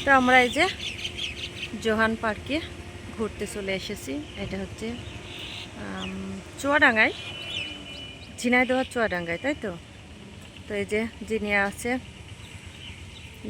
তো আমরা এই যে জোহান পার্কে ঘুরতে চলে এসেছি। এটা হচ্ছে চুয়াডাঙ্গায়, ঝিনাইদহ চুয়াডাঙ্গায়, তাই তো। তো এই যে জিনিয়া আছে।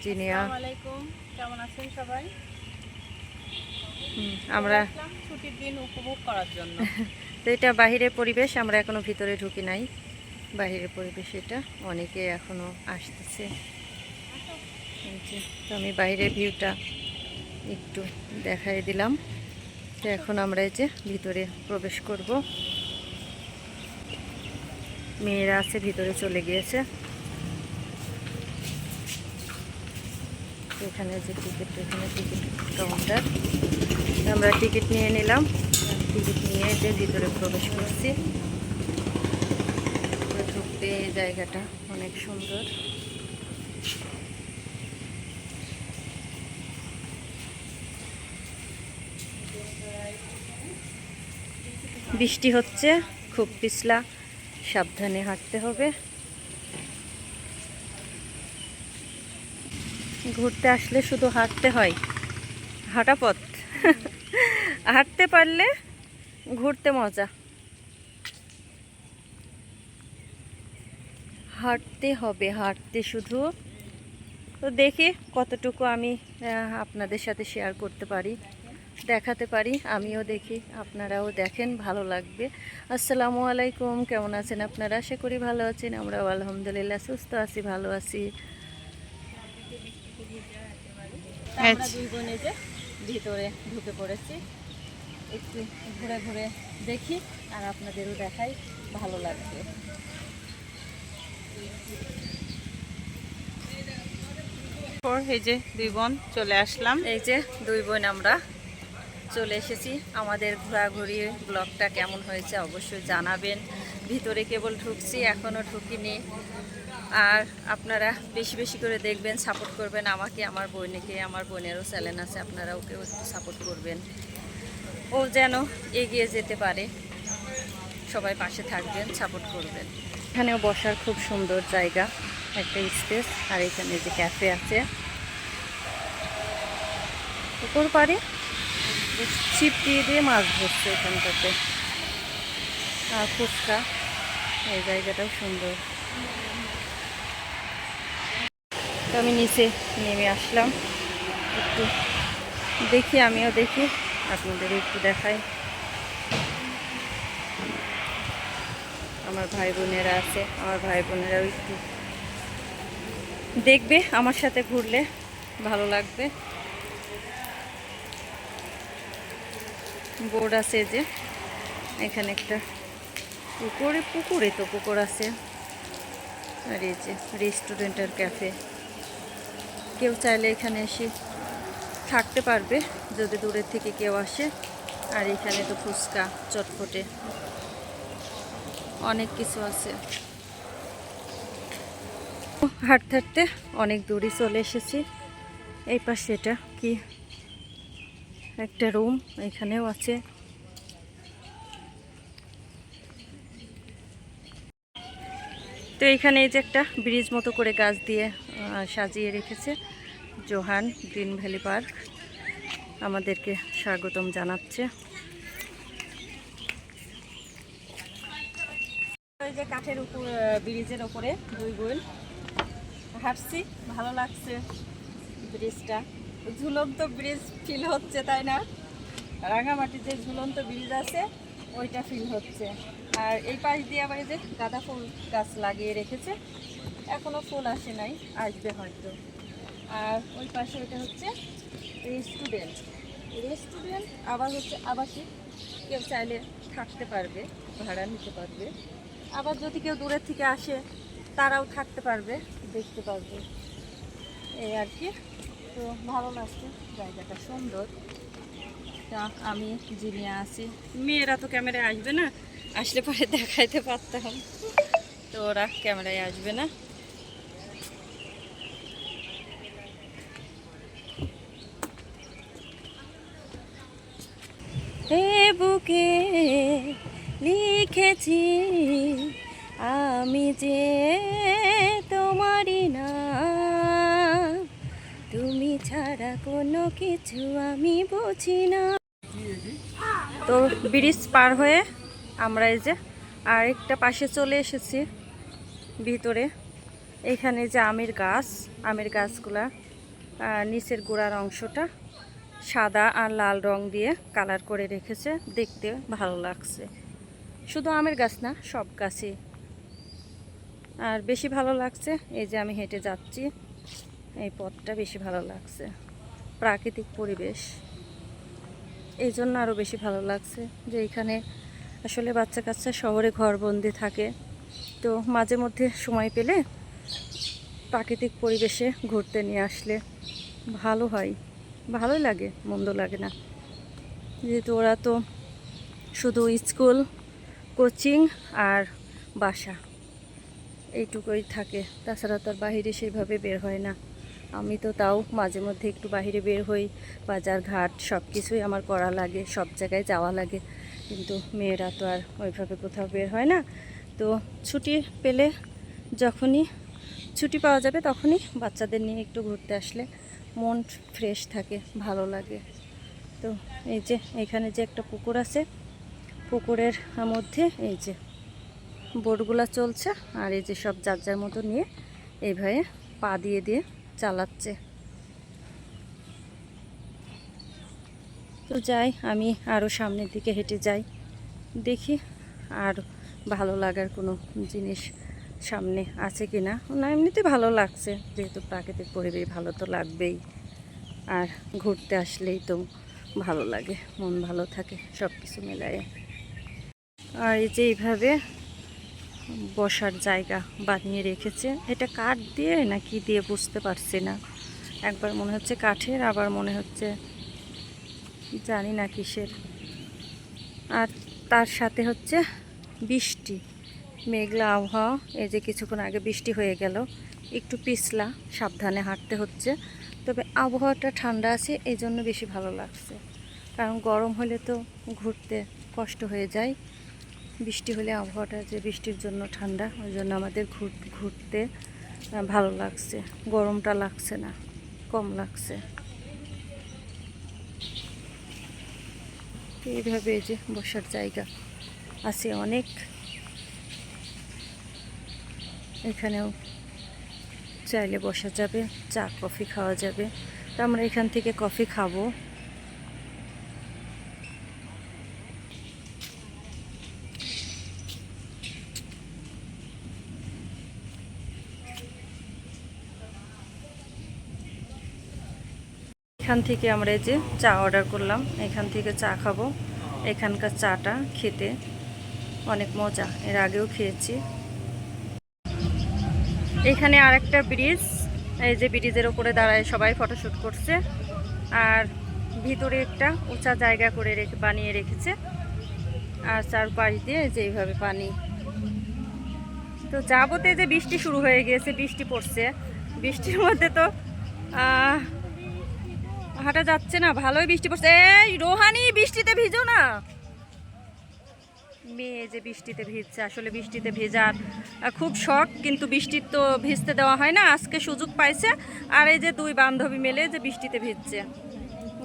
জিনিয়া, আসসালামু আলাইকুম, কেমন আছেন সবাই? আমরা ছুটির দিন উপভোগ করার জন্য। তো এটা বাহিরের পরিবেশ, আমরা এখনো ভিতরে ঢুকি নাই। বাহিরের পরিবেশ এটা, অনেকে এখনো আসতেছে। তো আমি বাইরের ভিউটা একটু দেখাই দিলাম। তো এখন আমরা এই যে ভিতরে প্রবেশ করব। মেয়েরা আছে, ভিতরে চলে গিয়েছে। এখানে যে টিকিট, এখানে টিকিট কাউন্টার, আমরা টিকিট নিয়ে নিলাম। টিকিট নিয়ে যে ভিতরে প্রবেশ করছি। ঢুকতে জায়গাটা অনেক সুন্দর। বৃষ্টি হচ্ছে, খুব পিছলা, সাবধানে হাঁটতে হবে। ঘুরতে আসলে শুধু হাঁটতে হয়, হাঁটা পথ। হাঁটতে পারলে ঘুরতে মজা। হাঁটতে হবে, হাঁটতে শুধু। তো দেখি কতটুকু আমি আপনাদের সাথে শেয়ার করতে পারি, দেখাতে পারি। আমিও দেখি, আপনারাও দেখেন, ভালো লাগবে। আসসালামু আলাইকুম, কেমন আছেন আপনারা? আশা করি ভালো আছেন। আমরাও আলহামদুলিল্লাহ সুস্থ আছি, ভালো আছি। আমরা দুই বোনে যে ভিতরে ঢুকে পড়েছি, একটু ঘুরে ঘুরে দেখি আর আপনাদেরও দেখাই, ভালো লাগবে। এই যে দুই বোন চলে আসলাম। এই যে দুই বোন আমরা চলে এসেছি। আমাদের ঘোরাঘুরি ব্লগটা কেমন হয়েছে অবশ্যই জানাবেন। ভিতরে কেবল ঢুকছি, এখনও ঢুকিনি। আর আপনারা বেশি বেশি করে দেখবেন, সাপোর্ট করবেন আমাকে, আমার বোনকে। আমার বোনেরও চ্যানেল আছে, আপনারা ওকেও একটু সাপোর্ট করবেন, ও যেন এগিয়ে যেতে পারে। সবাই পাশে থাকবেন, সাপোর্ট করবেন। এখানেও বসার খুব সুন্দর জায়গা, একটা স্পেস। আর এখানে যে ক্যাফে আছে, পুকুর পাড়ে ছিপ দিয়ে মাছ ধরছে এখানটাতে। আর ফুচকা, এই জায়গাটাও সুন্দর। তো আমি নিচে নেমে আসলাম, একটু দেখি, আমিও দেখি, আপনাদের একটু দেখাই। আমার ভাই বোনেরা আছে, আমার ভাই বোনেরাও একটু দেখবে, আমার সাথে ঘুরলে ভালো লাগবে। বোর্ড আছে যে এখানে একটা পুকুরে তো পুকুর আছে। আর এই যে রেস্টুরেন্ট আর ক্যাফে, কেউ চাইলে এখানে এসে থাকতে পারবে যদি দূরের থেকে কেউ আসে। আর এখানে তো ফুচকা, চটপটে অনেক কিছু আছে। হাঁটতে হাঁটতে অনেক দূরই চলে এসেছি। এই পাশে এটা কি একটা রুম, এখানেও আছে। তো এইখানে এই যে একটা ব্রিজ মতো করে গাছ দিয়ে সাজিয়ে রেখেছে। জোহান গ্রিন ভ্যালি পার্ক আমাদেরকে স্বাগতম জানাচ্ছে। ওই যে কাঠের উপর ব্রিজের ওপরে দুই বোন হাঁটছি, ভালো লাগছে। ব্রিজটা ঝুলন্ত ব্রিজ ফিল হচ্ছে, তাই না? রাঙামাটির যে ঝুলন্ত ব্রিজ আছে ওইটা ফিল হচ্ছে। আর এই পাশ দিয়ে আবার যে গাঁদা ফুল গাছ লাগিয়ে রেখেছে, এখনো ফুল আসে নাই, আসবে হয়তো। আর ওই পাশে ওইটা হচ্ছে রেস্টুরেন্ট। রেস্টুরেন্ট আবার হচ্ছে আবাসিক, কেউ চাইলে থাকতে পারবে, ভাড়া নিতে পারবে। আবার যদি কেউ দূরের থেকে আসে তারাও থাকতে পারবে, দেখতে পারবে, এই আর কি। তো ভালো লাগছে, জায়গাটা সুন্দর। তা আমি জিনিয়া আছি, মেয়েরা তো ক্যামেরায় আসবে না, আসলে পরে দেখাইতে পারতাম, তো ওরা ক্যামেরায় আসবে না। হে বুকে লিখেছি আমি যে তোমারই না, তুমি ছাড়া কোনো কিছু আমি বুঝি না। তো ব্রিজ পার হয়ে আমরা এই যে আরেকটা পাশে চলে এসেছি ভিতরে। এখানে যে আমের গাছগুলা নিচের গোড়ার অংশটা সাদা আর লাল রং দিয়ে কালার করে রেখেছে, দেখতে ভালো লাগছে। শুধু আমের গাছ না, সব গাছই। আর বেশি ভালো লাগছে এই যে আমি হেঁটে যাচ্ছি, এই পথটা বেশি ভালো লাগছে, প্রাকৃতিক পরিবেশ, এই জন্য আরও বেশি ভালো লাগছে। যে এখানে আসলে বাচ্চা কাচ্চা শহরে ঘরবন্দি থাকে, তো মাঝে মধ্যে সময় পেলে প্রাকৃতিক পরিবেশে ঘুরতে নিয়ে আসলে ভালো হয়, ভালোই লাগে, মন্দ লাগে না। যেহেতু ওরা তো শুধু স্কুল, কোচিং আর বাসা এইটুকুই থাকে, তাছাড়া তো আর বাহিরে সেভাবে বের হয় না। আমি তো তাও মাঝে মধ্যে একটু বাহিরে বের হই, বাজার ঘাট সব কিছুই আমার করা লাগে, সব জায়গায় যাওয়া লাগে, কিন্তু মেয়েরা তো আর ওইভাবে কোথাও বের হয় না। তো ছুটি পেলে, যখনই ছুটি পাওয়া যাবে তখনই বাচ্চাদের নিয়ে একটু ঘুরতে আসলে মন ফ্রেশ থাকে, ভালো লাগে। তো এই যে এখানে যে একটা পুকুর আছে, পুকুরের মধ্যে এই যে বোটগুলা চলছে, আর এই যে সব যার যার মতো নিয়ে এইভাবে পা দিয়ে দিয়ে চালাচ্ছে। তো যাই, আমি আরও সামনের দিকে হেঁটে যাই, দেখি আর ভালো লাগার কোনো জিনিস সামনে আছে কি না। এমনিতে ভালো লাগছে, যেহেতু প্রাকৃতিক পরিবেশ ভালো তো লাগবেই, আর ঘুরতে আসলেই তো ভালো লাগে, মন ভালো থাকে, সব কিছু মেলায়। আর এই যে এইভাবে বসার জায়গা বানিয়ে রেখেছে, এটা কাঠ দিয়ে না কি দিয়ে বুঝতে পারছি না, একবার মনে হচ্ছে কাঠের, আবার মনে হচ্ছে জানি না কিসের। আর তার সাথে হচ্ছে বৃষ্টি, মেঘলা আবহাওয়া। এই যে কিছুক্ষণ আগে বৃষ্টি হয়ে গেল, একটু পিছলা, সাবধানে হাঁটতে হচ্ছে, তবে আবহাওয়াটা ঠান্ডা আছে, এই জন্য বেশি ভালো লাগছে। কারণ গরম হলে তো ঘুরতে কষ্ট হয়ে যায়, বৃষ্টি হলে আবহাওয়াটা যে বৃষ্টির জন্য ঠান্ডা, ওই জন্য আমাদের ঘুরতে ভালো লাগছে, গরমটা লাগছে না, কম লাগছে। এইভাবে এই যে বসার জায়গা আছে অনেক, এখানেও চাইলে বসা যাবে, চা কফি খাওয়া যাবে। তো আমরা এখান থেকে কফি খাবো। এখান থেকে আমরা এই যে চা অর্ডার করলাম, এখান থেকে চা খাবো। এখানকার চাটা খেতে অনেক মজা, এর আগেও খেয়েছি। এখানে আরেকটা ব্রিজ, এই যে ব্রিজের উপরে দাঁড়ায় সবাই ফটোশ্যুট করছে, আর ভিতরে একটা উঁচা জায়গা করে বানিয়ে রেখেছে, আর চারপাশ দিয়ে যে এইভাবে পানি। তো যাবতে যে বৃষ্টি শুরু হয়ে গিয়েছে, বৃষ্টি পড়ছে, বৃষ্টির মধ্যে তো হাঁটা যাচ্ছে না, ভালোই বৃষ্টি পড়ছে। এই রোহানি, বৃষ্টিতে ভিজো না। মেয়ে যে বৃষ্টিতে ভিজছে, আসলে বৃষ্টিতে ভেজার খুব শখ, কিন্তু বৃষ্টির তো ভিজতে দেওয়া হয় না, আজকে সুযোগ পাইছে। আর এই যে দুই বান্ধবী মেলে যে বৃষ্টিতে ভিজছে।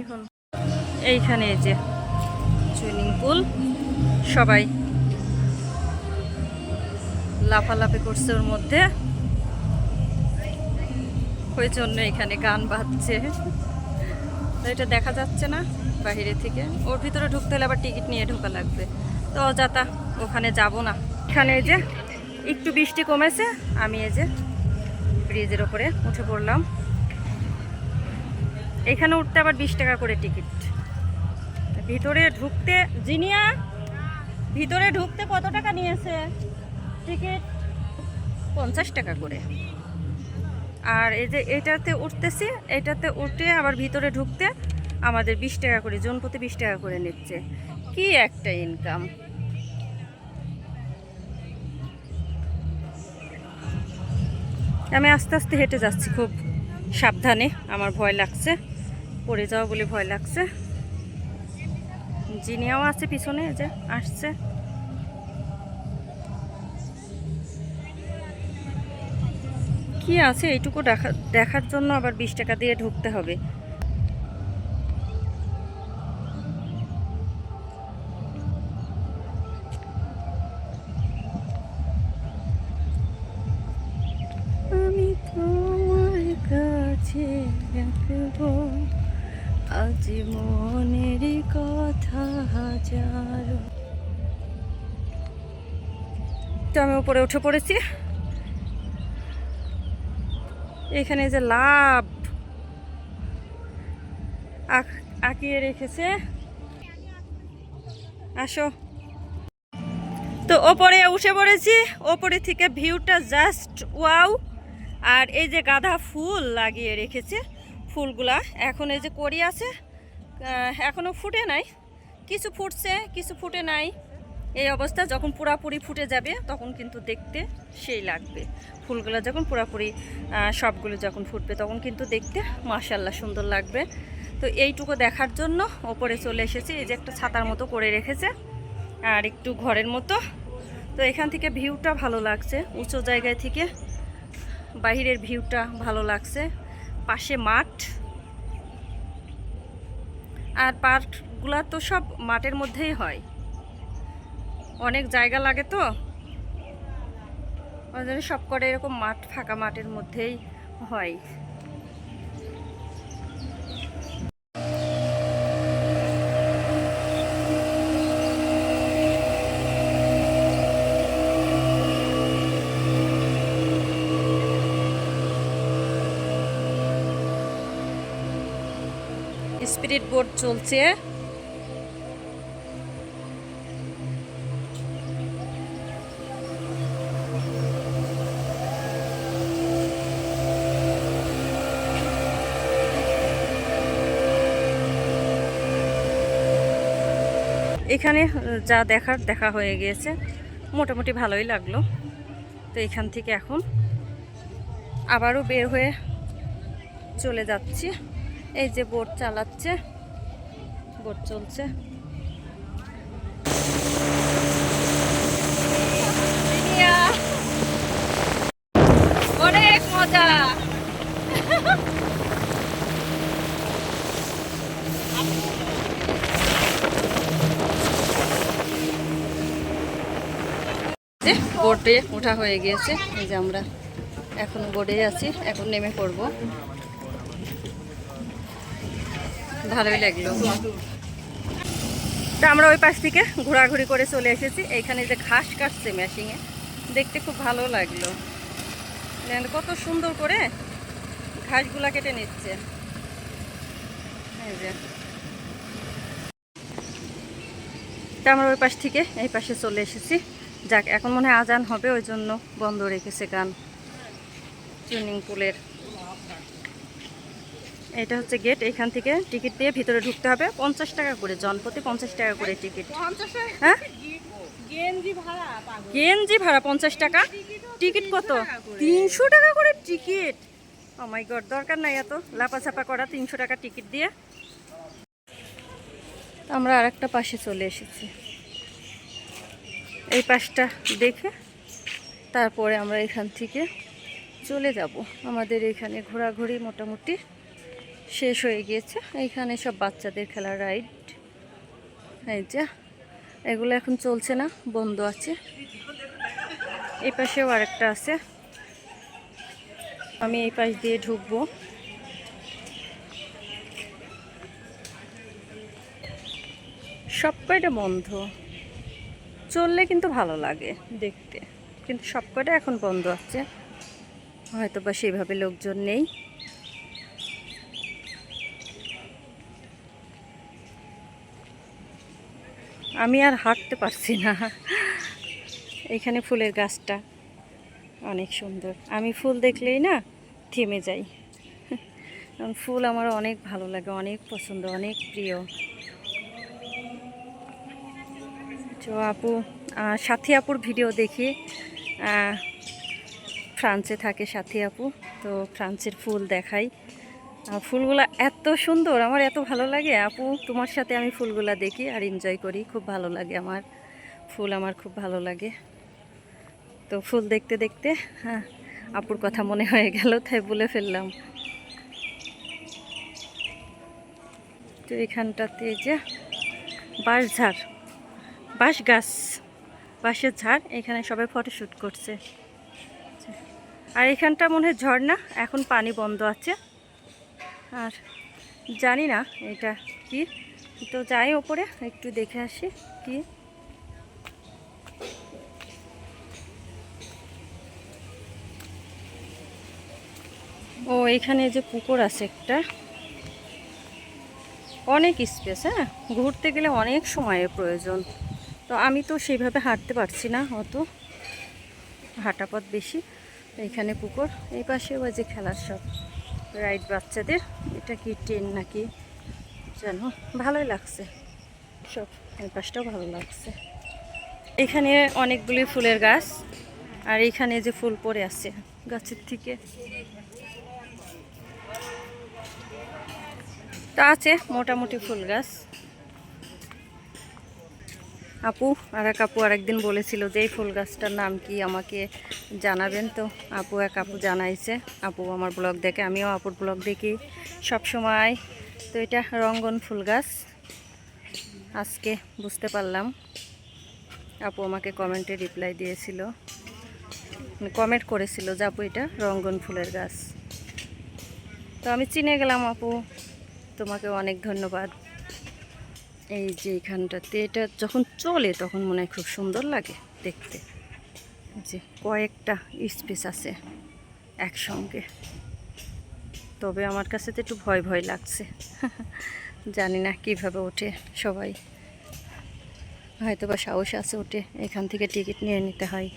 এখন এইখানে এই যে সুইমিং পুল, সবাই লাফালাফি করছে ওর মধ্যে, ওই জন্য এখানে গান বাজছে। এটা দেখা যাচ্ছে না বাইরে থেকে, ওর ভিতরে ঢুকতে হলে আবার টিকিট নিয়ে ঢোকা লাগবে, তো অযথা ওখানে যাব না। এখানে এই যে একটু বৃষ্টি কমেছে, আমি এই যে ব্রিজের ওপরে উঠে পড়লাম। এখানে উঠতে আবার 20 টাকা করে টিকিট। ভিতরে ঢুকতে, জিনিয়া ভিতরে ঢুকতে কত টাকা নিয়েছে টিকিট? 50 টাকা করে। আর এই যে এটাতে উঠতেছি, এটাতে উঠে আবার ভিতরে ঢুকতে আমাদের 20 টাকা করে, জন প্রতি 20 টাকা করে নিচ্ছে। কি একটা ইনকাম! আমি আস্তে আস্তে হেঁটে যাচ্ছি খুব সাবধানে, আমার ভয় লাগছে, পড়ে যাওয়া বলে ভয় লাগছে। জিনিয়াও আছে পিছনে, যে আসছে। কি আছে এইটুকু দেখার জন্য আবার 20 টাকা দিয়ে ঢুকতে হবে। আমি তোমার কাছে রাখবো আজ মনের কথা হাজারো। তো আমি উপরে উঠে পড়েছি। এখানে যে লাভ আঁকিয়ে রেখেছে, আসো। তো ওপরে উঠে পড়েছি, ওপরে থেকে ভিউটা জাস্ট ওয়াও। আর এই যে গাঁদা ফুল লাগিয়ে রেখেছে, ফুলগুলা এখন এই যে কড়ি আছে, এখনো ফুটে নাই, কিছু ফুটছে কিছু ফুটে নাই। এই অবস্থা যখন পুরাপুরি ফুটে যাবে তখন কিন্তু দেখতে সেই লাগবে। ফুলগুলো যখন পুরাপুরি সবগুলো যখন ফুটবে তখন কিন্তু দেখতে মাশাআল্লাহ সুন্দর লাগবে। তো এইটুকু দেখার জন্য ওপরে চলে এসেছি। এই যে একটা ছাতার মতো করে রেখেছে আর একটু ঘরের মতো। তো এখান থেকে ভিউটা ভালো লাগছে, উঁচু জায়গায় থেকে বাইরের ভিউটা ভালো লাগছে। পাশে মাঠ, আর পার্কগুলা তো সব মাঠের মধ্যেই হয়, অনেক জায়গা লাগে তো ওই জন্য সব করে এরকম মাঠ, ফাঁকা মাঠের মধ্যেই হয়। স্পিরিট বোট চলছে। এখানে যা দেখার দেখা হয়ে গিয়েছে, মোটামুটি ভালোই লাগলো। তো এখান থেকে এখন আবারও বের হয়ে চলে যাচ্ছি। এই যে বোট চালাচ্ছে, বোট চলছে। অনেক মজা। বোটে ওঠা হয়ে গিয়েছে। এই যে আমরা এখন বোটে আছি, এখন নেমে পড়বো। ভালোই লাগলো। তা আমরা ওই পাশ থেকে ঘোরাঘুরি করে চলে এসেছি। এইখানে যে ঘাস কাটছে মেশিনে, দেখতে খুব ভালো লাগলো। কত সুন্দর করে ঘাসগুলা কেটে নিচ্ছে। এই যে তা আমরা ওই পাশ থেকে এই পাশে চলে এসেছি। যাক, এখন মনে হয় আজান হবে, ওই জন্য বন্ধ রেখেছে গান। সুইমিং পুলের এটা হচ্ছে গেট। এইখান থেকে টিকিট দিয়ে ভিতরে ঢুকতে হবে। 50 টাকা করে, জনপ্রতি 50 টাকা করে টিকিট। হ্যাঁ, গেঞ্জি ভাড়া 50 টাকা। টিকিট কত? 300 টাকা করে টিকিট। ও মাই গড, দরকার নাই এত লাপাছাপা করা। 300 টাকা টিকিট দিয়ে আমরা আরেকটা পাশে চলে এসেছি। এই পাশটা দেখে তারপরে আমরা এখান থেকে চলে যাব। আমাদের এখানে ঘোরাঘুরি মোটামুটি শেষ হয়ে গিয়েছে। এইখানে সব বাচ্চাদের খেলার রাইড, এই যে এগুলো এখন চলছে না, বন্ধ আছে। এই পাশেও আরেকটা আছে, আমি এই পাশ দিয়ে ঢুকবো। সব কয়টা বন্ধ, চললে কিন্তু ভালো লাগে দেখতে, কিন্তু সব কয়টা এখন বন্ধ আছে, হয়তো বা সেইভাবে লোকজন নেই। আমি আর হাঁটতে পারছি না। এখানে ফুলের গাছটা অনেক সুন্দর, আমি ফুল দেখলেই না থেমে যাই। ফুল আমার অনেক ভালো লাগে, অনেক পছন্দ, অনেক প্রিয়। তো আপু, সাথী আপুর ভিডিও দেখি, ফ্রান্সে থাকে সাথী আপু, তো ফ্রান্সের ফুল দেখাই। ফুলগুলা এত সুন্দর, আমার এত ভালো লাগে। আপু, তোমার সাথে আমি ফুলগুলা দেখি আর এনজয় করি, খুব ভালো লাগে আমার। ফুল আমার খুব ভালো লাগে। তো ফুল দেখতে দেখতে আপুর কথা মনে হয়ে গেল, তাই বলে ফেললাম। তো এখানটাতে যে বাঁশঝাড়, বাঁশ গাছ, বাঁশের ঝাড়, এখানে সবাই ফটোশ্যুট করছে। আর এখানটা মনে হয় ঝর্ণা, এখন পানি বন্ধ আছে। আর জানি না এটা কি, তো যাই ওপরে একটু দেখে আসি কি। ও এখানে যে পুকুর আছে একটা, অনেক স্পেস, হ্যাঁ, ঘুরতে গেলে অনেক সময়ের প্রয়োজন। তো আমি তো সেইভাবে হাঁটতে পারছি না, অত হাঁটা পথ বেশি। এখানে পুকুর, এই পাশে ওই যে খেলার সব রাইড বাচ্চাদের, এটা কি ট্রেন নাকি যেন, ভালোই লাগছে সব, এই পাশটাও ভালো লাগছে। এখানে অনেকগুলি ফুলের গাছ, আর এখানে যে ফুল পড়ে আছে গাছের থেকে, তা আছে মোটামুটি ফুল গাছ। আপু আর এক আপু আরেকদিন বলেছিল যে এই ফুল গাছটার নাম কি আমাকে জানাবেন, তো আপু জানাইছে। আপু আমার ব্লগ দেখে, আমিও আপুর ব্লগ দেখি সব সময়। তো এটা রঙ্গন ফুল গাছ, আজকে বুঝতে পারলাম। আপু আমাকে কমেন্টে রিপ্লাই দিয়েছিল, কমেন্ট করেছিল যে আপু এটা রঙ্গন ফুলের গাছ। তো আমি চিনে গেলাম আপু, তোমাকে অনেক ধন্যবাদ। এই যে এখানটাতে এটা যখন চলে তখন মনে হয় খুব সুন্দর লাগে দেখতে, যে কয়েকটা স্পেস আছে একসঙ্গে। তবে আমার কাছে তো একটু ভয় ভয় লাগছে, জানি না কিভাবে ওঠে সবাই, হয়তো বা সাহস আছে ওঠে। এখান থেকে টিকিট নিয়ে নিতে হয়,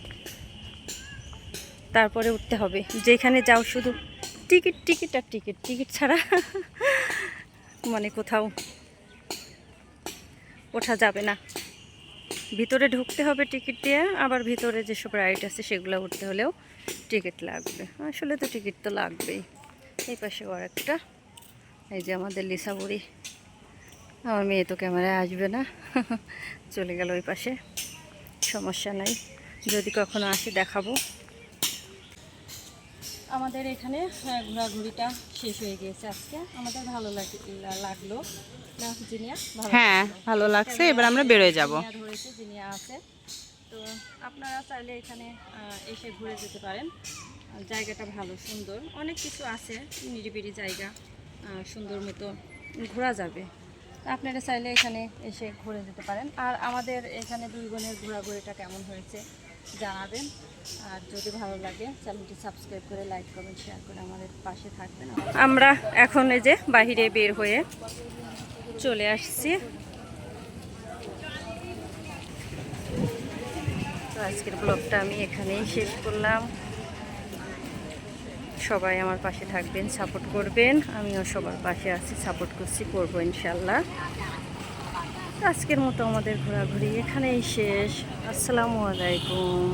তারপরে উঠতে হবে। যেখানে যাও শুধু টিকিট টিকিট আর টিকিট, টিকিট ছাড়া মানে কোথাও ওঠা যাবে না। ভিতরে ঢুকতে হবে টিকিট দিয়ে, আবার ভিতরে যেসব রাইড আছে সেগুলো উঠতে হলেও টিকিট লাগবে। আসলে তো টিকিট তো লাগবেই। এই পাশে আর একটা, এই যে আমাদের লিসা বুড়ি, আমার মেয়ে তো ক্যামেরায় আসবে না, চলে গেল ওই পাশে, সমস্যা নাই, যদি কখনো আসি দেখাবো। আমাদের এখানে ঘোরাঘুরিটা শেষ হয়ে গিয়েছে আজকে, আমাদের ভালো লাগলো না জিনিয়া? হ্যাঁ ভালো লাগছে, এবার আমরা বেরোয় যাব। ধরেছে জিনিয়া আছে, তো আপনারা চাইলে এখানে এসে ঘুরে যেতে পারেন। জায়গাটা ভালো, সুন্দর, অনেক কিছু আছে, নিরিবিলি জায়গা, সুন্দর মতো ঘোরা যাবে। আপনারা চাইলে এখানে এসে ঘুরে যেতে পারেন। আর আমাদের এখানে দুই বোনের ঘোরাঘুরিটা কেমন হয়েছে জানাবেন। আর যদি ভালো লাগে চ্যানেলটি সাবস্ক্রাইব করে, লাইক, কমেন্ট, শেয়ার করে আমাদের পাশে থাকবেন। আমরা এখন এই যে বাহিরে বের হয়ে চলে আসছি। তো আজকের ব্লগটা আমি এখানেই শেষ করলাম। সবাই আমার পাশে থাকবেন, সাপোর্ট করবেন, আমিও সবার পাশে আছি, সাপোর্ট করছি, করবো ইনশাল্লাহ। আজকের মতো আমাদের ঘোরাঘুরি এখানেই শেষ। আসসালামু আলাইকুম।